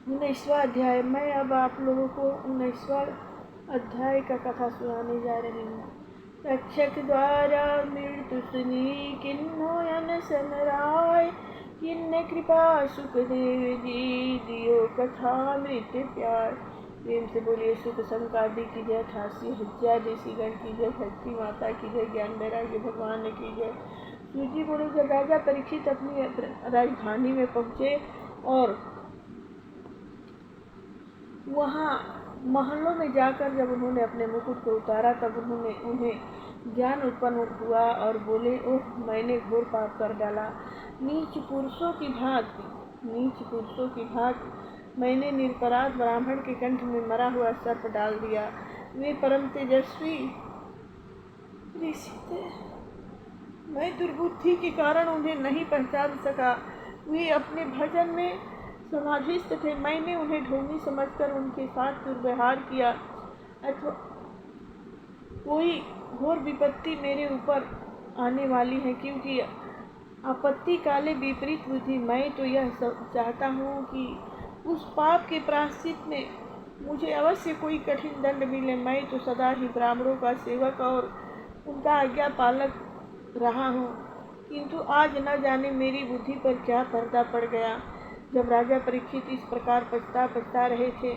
19वां अध्याय। मैं अब आप लोगों को 19वां अध्याय का कथा सुनाने जा रही हूँ। तक्षक द्वारा मृत्यु सुनी किन्नोयन समराय, किन्न कृपा सुखदेव जी दियो कथा मृत्यु प्यार। प्रेम से बोलिए सुख संकादी की जय, 88 देसी गण की जय, धरती माता की जय, ज्ञान वैराग्य भगवान की जय। सूजी बोले जब राजा परीक्षित अपनी राजधानी में पहुँचे और वहाँ महलों में जाकर जब उन्होंने अपने मुकुट को उतारा तब उन्हें ज्ञान उत्पन्न हुआ और बोले, ओह मैंने घोर पाप कर डाला। नीच पुरुषों की भांति मैंने निरपराध ब्राह्मण के कंठ में मरा हुआ सर्प डाल दिया। वे परम तेजस्वी ऋषि थे, मैं दुर्बुद्धि के कारण उन्हें नहीं पहचान सका। वे अपने भजन में समाधिस्थ थे, मैंने उन्हें ढोंगी समझकर उनके साथ दुर्व्यवहार किया। अथवा कोई घोर विपत्ति मेरे ऊपर आने वाली है, क्योंकि आपत्ति काले विपरीत बुद्धि। मैं तो यह चाहता हूँ कि उस पाप के प्रायश्चित में मुझे अवश्य कोई कठिन दंड मिले। मैं तो सदा ही ब्राह्मणों का सेवक और उनका आज्ञा पालक रहा हूँ, किंतु आज न जाने मेरी बुद्धि पर क्या पर्दा पड़ गया। जब राजा परीक्षित इस प्रकार पछता रहे थे,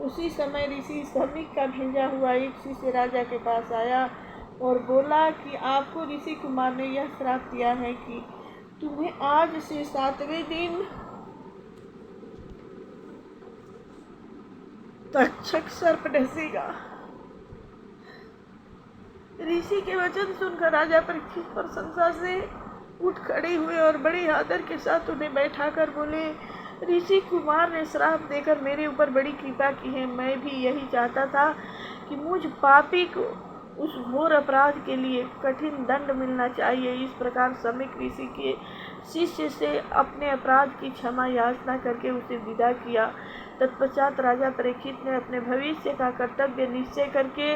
उसी समय ऋषि समीक का भेजा हुआ एक शिष्य राजा के पास आया और बोला कि आपको ऋषि कुमार ने यह श्राप दिया है कि तुम्हें आज से 7वें दिन तक्षक सर्प डसेगा। ऋषि के वचन सुनकर राजा परीक्षित प्रशंसा से उठ खड़े हुए और बड़े आदर के साथ उन्हें बैठाकर बोले, ऋषि कुमार ने श्राप देकर मेरे ऊपर बड़ी कृपा की है। मैं भी यही चाहता था कि मुझ पापी को उस घोर अपराध के लिए कठिन दंड मिलना चाहिए। इस प्रकार समीक ऋषि के शिष्य से अपने अपराध की क्षमा याचना करके उसे विदा किया। तत्पश्चात राजा परीक्षित ने अपने भविष्य का कर्तव्य निश्चय करके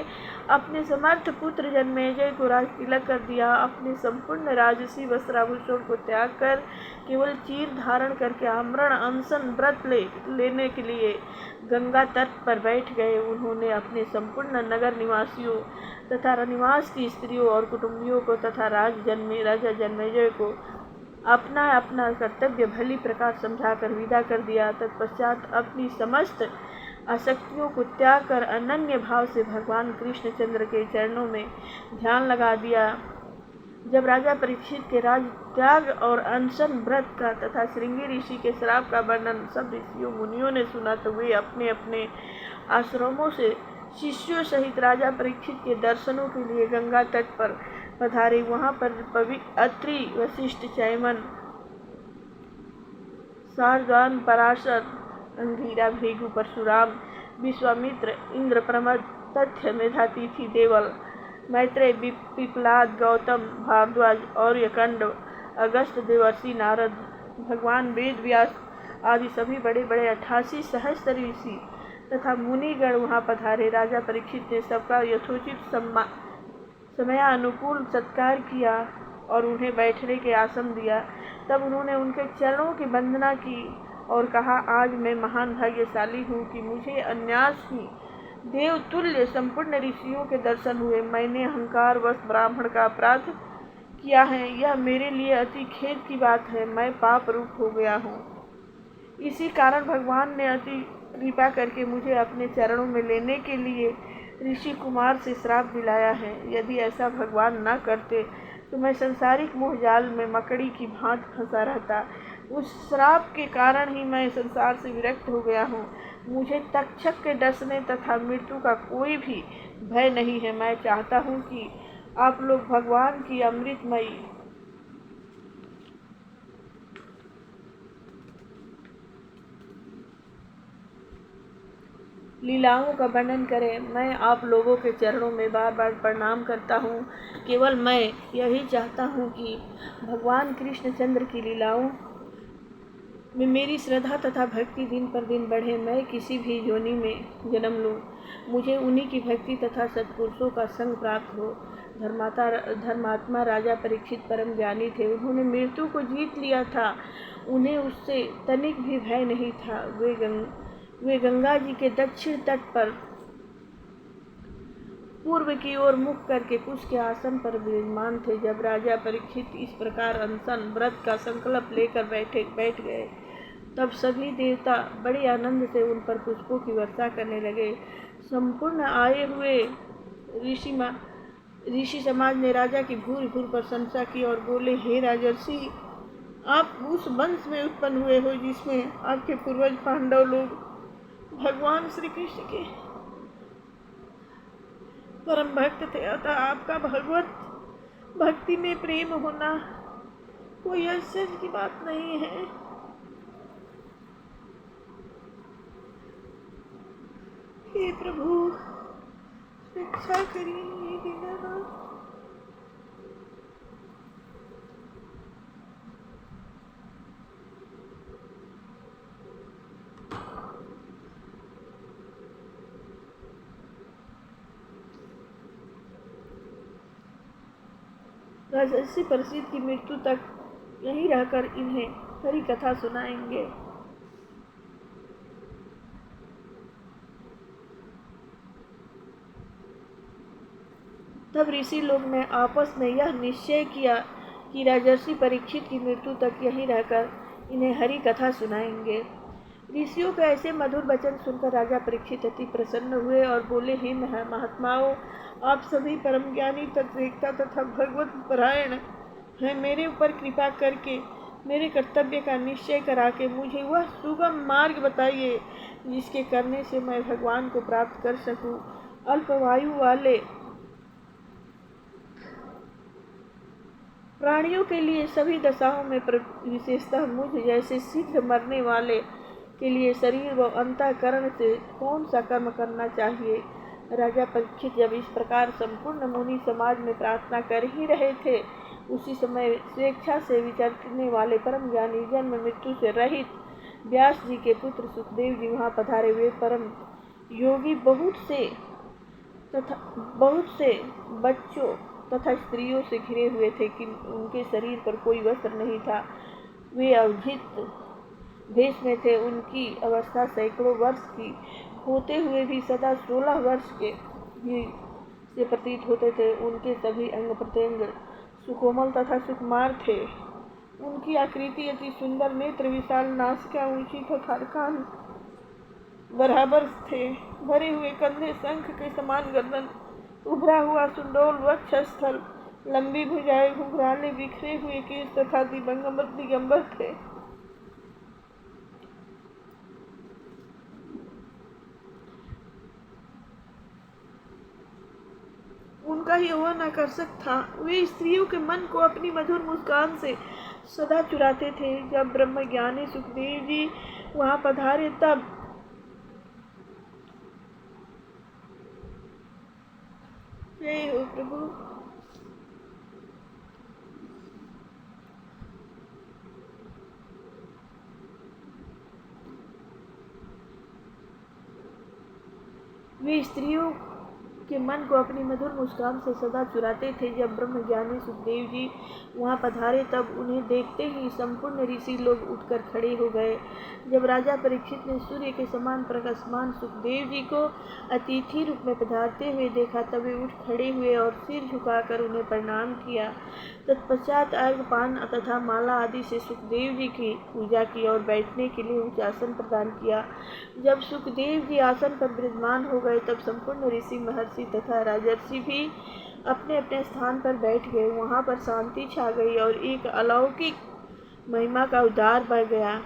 अपने समर्थ पुत्र जन्मेजय को राजतिलक कर दिया। अपने संपूर्ण राजसी वस्त्राभूषण को त्याग कर केवल चीर धारण करके आमरण अनशन व्रत लेने के लिए गंगा तट पर बैठ गए। उन्होंने अपने संपूर्ण नगर निवासियों तथा रनिवास की स्त्रियों और कुटुंबियों को तथा राजा जन्मेजय को अपना अपना कर्तव्य भली प्रकार समझाकर विदा कर दिया। तत्पश्चात अपनी समस्त आसक्तियों को त्याग कर अनन्य भाव से भगवान कृष्णचंद्र के चरणों में ध्यान लगा दिया। जब राजा परीक्षित के राज त्याग और अनशन व्रत का तथा श्रृंगी ऋषि के श्राप का वर्णन सब ऋषियों मुनियों ने सुना तो वे अपने अपने आश्रमों से शिष्यों सहित राजा परीक्षित के दर्शनों के लिए गंगा तट पर पधारे। वहाँ पर पवित्र अत्रि, वशिष्ठ, चैमन, शारदान, पराशर, अंगिरा, भृगु, परशुराम, विश्वामित्र, इंद्र, प्रमद, तथ्य, मेधातिथि, देवल, मैत्रेय, पिपलाद, गौतम, भारद्वाज, और्यकंड, अगस्त, देवर्षि, नारद, भगवान वेद व्यास आदि सभी बड़े बड़े 88 सहस्त्र ऋषि तथा मुनिगण वहाँ पधारे। राजा परीक्षित ने सबका यथोचित समयानुकूल सत्कार किया और उन्हें बैठने के आसन दिया। तब उन्होंने उनके चरणों की वंदना की और कहा, आज मैं महान भाग्यशाली हूँ कि मुझे अनायास ही देवतुल्य संपूर्ण ऋषियों के दर्शन हुए। मैंने अहंकारवश ब्राह्मण का अपराध किया है, यह मेरे लिए अति खेद की बात है। मैं पाप रूप हो गया हूँ। इसी कारण भगवान ने अति कृपा करके मुझे अपने चरणों में लेने के लिए ऋषि कुमार से श्राप दिलाया है। यदि ऐसा भगवान न करते तो मैं संसारिक मोह जाल में मकड़ी की भांति फंसा रहता। उस श्राप के कारण ही मैं संसार से विरक्त हो गया हूँ। मुझे तक्षक के डसने तथा मृत्यु का कोई भी भय नहीं है। मैं चाहता हूँ कि आप लोग भगवान की अमृतमयी लीलाओं का वर्णन करें। मैं आप लोगों के चरणों में बार बार प्रणाम करता हूँ। केवल मैं यही चाहता हूँ कि भगवान कृष्णचंद्र की लीलाओं में मेरी श्रद्धा तथा भक्ति दिन पर दिन बढ़े। मैं किसी भी योनि में जन्म लूँ, मुझे उन्हीं की भक्ति तथा सत्पुरुषों का संग प्राप्त हो। धर्मात्मा राजा परीक्षित परम ज्ञानी थे। उन्होंने मृत्यु को जीत लिया था। उन्हें उससे तनिक भी भय नहीं था। वे वे गंगा जी के दक्षिण तट पर पूर्व की ओर मुख करके कुश के आसन पर विराजमान थे। जब राजा परीक्षित इस प्रकार अनशन व्रत का संकल्प लेकर बैठ गए, तब सभी देवता बड़े आनंद से उन पर पुष्पों की वर्षा करने लगे। संपूर्ण आए हुए ऋषि समाज ने राजा की भूरि भूरि प्रशंसा की और बोले, हे राजर्षि, आप उस वंश में उत्पन्न हुए हो जिसमें आपके पूर्वज पांडव लोग भगवान श्री कृष्ण के परम भक्त थे। अतः आपका भगवत भक्ति में प्रेम होना कोई आश्चर्य की बात नहीं है। हे प्रभु, शिक्षा करिए दीनानाथ। राजर्षि परिषद की मृत्यु तक यहीं रहकर इन्हें हरि कथा सुनाएंगे। तब ऋषि लोग ने आपस में यह निश्चय किया कि राजर्षि परीक्षित की मृत्यु तक यहीं रहकर इन्हें हरि कथा सुनाएंगे। ऋषियों के ऐसे मधुर वचन सुनकर राजा परीक्षित अति प्रसन्न हुए और बोले, हे महात्माओं, आप सभी परम ज्ञानी तत्ववेत्ता तथा भगवत परायण हैं। मेरे ऊपर कृपा करके मेरे कर्तव्य का निश्चय करा के मुझे वह सुगम मार्ग बताइए जिसके करने से मैं भगवान को प्राप्त कर सकूं। अल्पवायु वाले प्राणियों के लिए सभी दशाओं में विशेषतः मुझ जैसे शीघ्र मरने वाले के लिए शरीर व अंतःकरण से कौन सा कर्म करना चाहिए। राजा परीक्षित जब इस प्रकार संपूर्ण मुनि समाज में प्रार्थना कर ही रहे थे, उसी समय स्वेच्छा से विचरने वाले परम ज्ञानी जन्म मृत्यु से रहित व्यास जी के पुत्र सुखदेव जी वहाँ पधारे। वे परम योगी बहुत से बच्चों तथा स्त्रियों से घिरे हुए थे कि उनके शरीर पर कोई वस्त्र नहीं था। वे अवधित भेष में थे। उनकी अवस्था सैकड़ों वर्ष की होते हुए भी सदा 16 वर्ष के ही से प्रतीत होते थे। उनके सभी अंग प्रत्यंग सुकोमल तथा सुकुमार थे। उनकी आकृति अति सुंदर, नेत्र विशाल, नासिका ऊंची तथा कान बराबर थे। भरे हुए कंधे, शंख के समान गर्दन, उभरा हुआ सुंडोल वक्षस्थल, लंबी भुजाएं, घुंघराले बिखरे हुए केश तथा दिगंबर थे। उनका यौवन आकर्षक था। वे स्त्रियों के मन को अपनी मधुर मुस्कान से सदा चुराते थे। जब ब्रह्मज्ञानी सुखदेव जी वहां पधारे, तब जय हो प्रभु। वे स्त्रियों के मन को अपनी मधुर मुस्कान से सदा चुराते थे। जब ब्रह्मज्ञानी सुखदेव जी वहां पधारे, तब उन्हें देखते ही संपूर्ण ऋषि लोग उठकर खड़े हो गए। जब राजा परीक्षित ने सूर्य के समान प्रकाशमान सुखदेव जी को अतिथि रूप में पधारते हुए देखा, तब वे उठ खड़े हुए और सिर झुकाकर उन्हें प्रणाम किया। तत्पश्चात अर्घपान तथा माला आदि से सुखदेव जी की पूजा की और बैठने के लिए ऊंचा आसन प्रदान किया। जब सुखदेव जी आसन पर विराजमान हो गए, तब संपूर्ण ऋषि, महर्षि तथा राजर्षि भी अपने अपने स्थान पर बैठ गए। वहां पर शांति छा गई और एक अलौकिक महिमा का उद्गार बढ़ गया।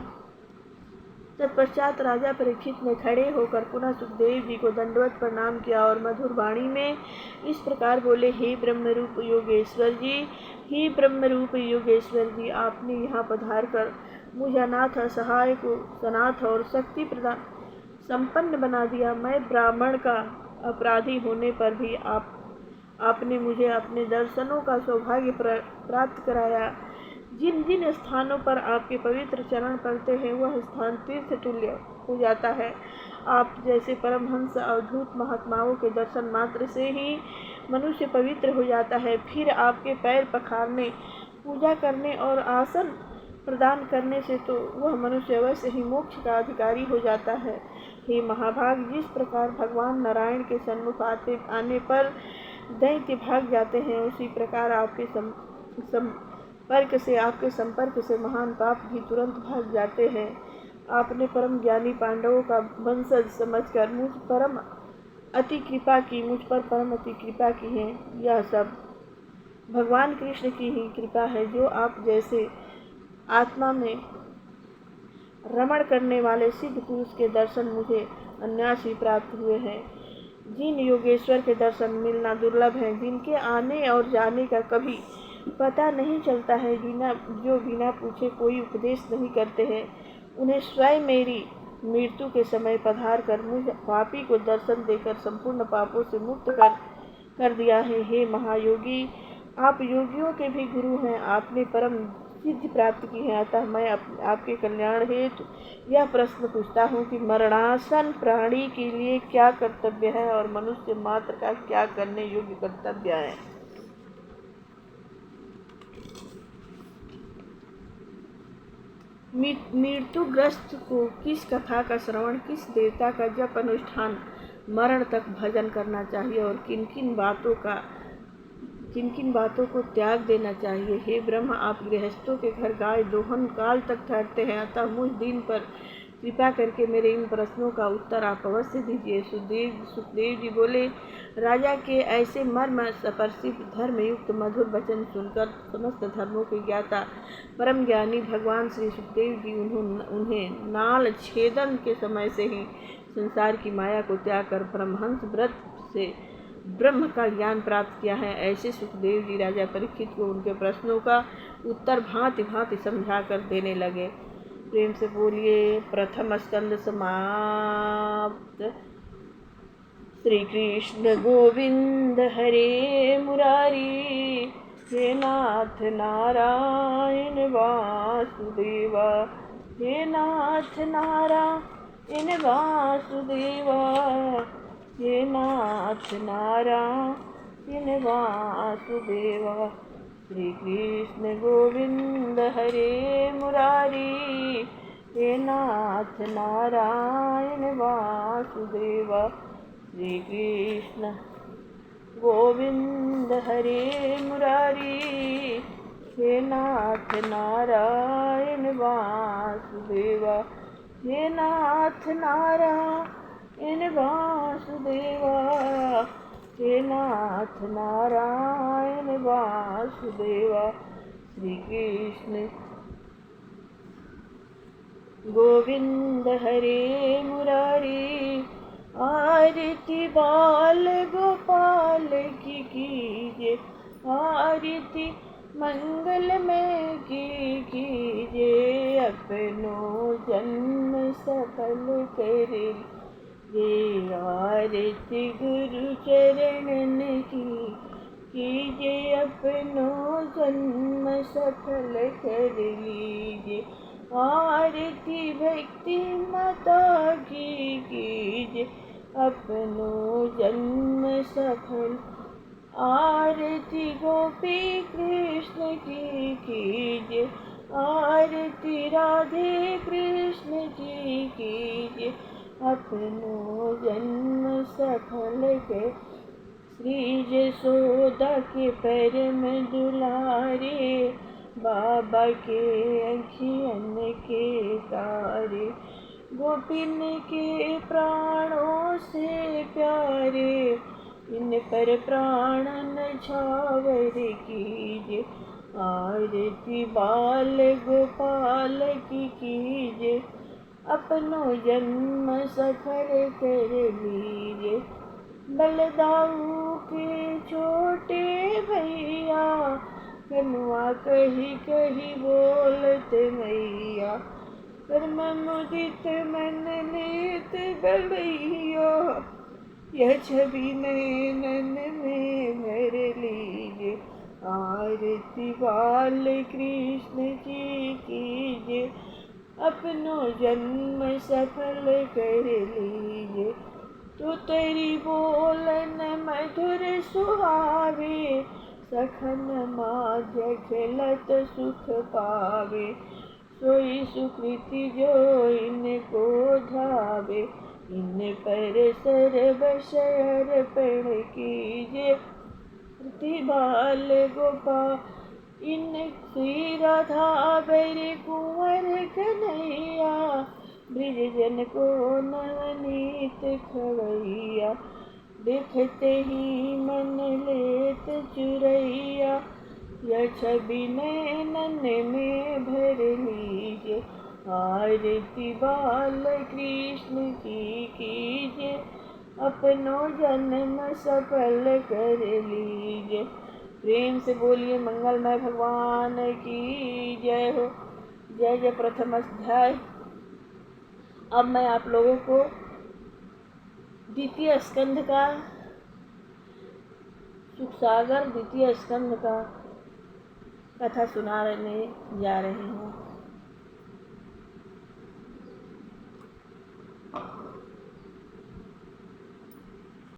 तत्पश्चात राजा परीक्षित ने खड़े होकर पुनः सुखदेव जी को दंडवत प्रणाम किया और मधुर वाणी में इस प्रकार बोले, हे ब्रह्मरूप योगेश्वर जी, हे ब्रह्मरूप योगेश्वर जी, आपने यहाँ पधार कर मुझ अनाथ असहाय को सनाथ और शक्ति प्रदान संपन्न बना दिया। मैं ब्राह्मण का अपराधी होने पर भी आपने मुझे अपने दर्शनों का सौभाग्य प्राप्त कराया। जिन जिन स्थानों पर आपके पवित्र चरण पड़ते हैं, वह स्थान तीर्थ तुल्य हो जाता है। आप जैसे परमहंस अवधूत महात्माओं के दर्शन मात्र से ही मनुष्य पवित्र हो जाता है। फिर आपके पैर पखारने, पूजा करने और आसन प्रदान करने से तो वह मनुष्य अवश्य ही मोक्ष का अधिकारी हो जाता है। हे महाभाग, जिस प्रकार भगवान नारायण के सन्मुख आने पर दैत्य भाग जाते हैं, उसी प्रकार आपके संपर्क से महान पाप भी तुरंत भाग जाते हैं। आपने परम ज्ञानी पांडवों का वंशज समझकर मुझ पर परम अति कृपा की है। यह सब भगवान कृष्ण की ही कृपा है, जो आप जैसे आत्मा में रमण करने वाले सिद्ध पुरुष के दर्शन मुझे अनायास ही प्राप्त हुए हैं। जिन योगेश्वर के दर्शन मिलना दुर्लभ है, जिनके आने और जाने का कभी पता नहीं चलता है, जो बिना पूछे कोई उपदेश नहीं करते हैं, उन्हें स्वयं मेरी मृत्यु के समय पधार कर मुझ पापी को दर्शन देकर संपूर्ण पापों से मुक्त कर दिया है। हे महायोगी, आप योगियों के भी गुरु हैं, आपने परम सिद्धि प्राप्त की है। अतः मैं आपके कल्याण हेतु यह प्रश्न पूछता हूँ कि मरणासन प्राणी के लिए क्या कर्तव्य है और मनुष्य मात्र का क्या करने योग्य कर्तव्य है। मृत्युग्रस्त को किस कथा का श्रवण, किस देवता का जप अनुष्ठान, मरण तक भजन करना चाहिए और किन किन बातों को त्याग देना चाहिए। हे ब्रह्म, आप गृहस्थों के घर गाय दोहन काल तक ठहरते हैं, अतः मुझ दिन पर कृपा करके मेरे इन प्रश्नों का उत्तर आप अवश्य दीजिए। सुखदेव जी बोले, राजा के ऐसे मर्म स्पर्शी धर्म युक्त मधुर वचन सुनकर समस्त धर्मों के ज्ञाता परम ज्ञानी भगवान श्री सुखदेव जी उन्हें नाल छेदन के समय से ही संसार की माया को त्याग कर परमहंस व्रत से ब्रह्म का ज्ञान प्राप्त किया है। ऐसे सुखदेव जी राजा परीक्षित को उनके प्रश्नों का उत्तर भांति भांति समझा कर देने लगे। प्रेम से बोलिए। प्रथम स्कंद समाप्त। श्री कृष्ण गोविंद हरे मुरारी, हे नाथ नारायण वासुदेवा, हे नाथ नारायण वासुदेवा, हे नाथ नारायण वासुदेवा। श्री कृष्ण गोविंद हरे मुरारी, हे नाथ नारायण वासुदेवा। श्री कृष्ण गोविंद हरे मुरारी, हे नाथ नारायण वासुदेवा, हे नाथ नारायण वासुदेवा, हे नाथ नारायण वासुदेवा। श्री कृष्ण गोविंद हरे मुरारी, आरती बाल गोपाल की कीजे, आरती मंगल में कीजे, अपनो जन्म सफल कर ये, आरती गुरु चरणन की कीजे, अपनो जन्म सफल कर लीजिए। आरती भक्ति माता की कीजे, अपनो जन्म सफल। आरती गोपी कृष्ण की कीजे, आरती राधे कृष्ण की कीजे, अपनो जन्म सफल के। श्री यशोदा के परम दुलारे, बाबा के अखियन के तारे, गोपिन के प्राणों से प्यारे, इन पर प्राण न्यौछावर कीजे। आरती बाल गोपाल की कीजे, अपनो जन्म सफल कर लीजे। बलदाऊ के छोटे भैया, कनुआ कही कही बोलते मैया, कर्म मुदित मन लेत गलैया, यह छवि नैनन में भर लीजे। आरती बाल कृष्ण की कीजे, अपनो जन्म सफल कर लीजे। तो तेरी बोलन मधुर सुहावे, सखन माध्य खेलत सुख पावे, सोई सुकृति जो इनको धावे, इन पर सर्व अर्पण कीजे। प्रतिबाल गोपाल इन श्री राधा बैरी कुंवर कन्हैया, ब्रिज जन को नवनीत खवैया। देखते ही मन लेत चुरैया, यह छवि नैनन में भर लीजे। आरती बाल कृष्ण की कीजे, अपनो जन्म सफल कर लीजे। प्रेम से बोलिए मंगलमय भगवान की जय हो। जय जय। प्रथम अध्याय। अब मैं आप लोगों को द्वितीय स्कंध का, सुखसागर द्वितीय स्कंध का कथा सुनाने जा रही हूँ।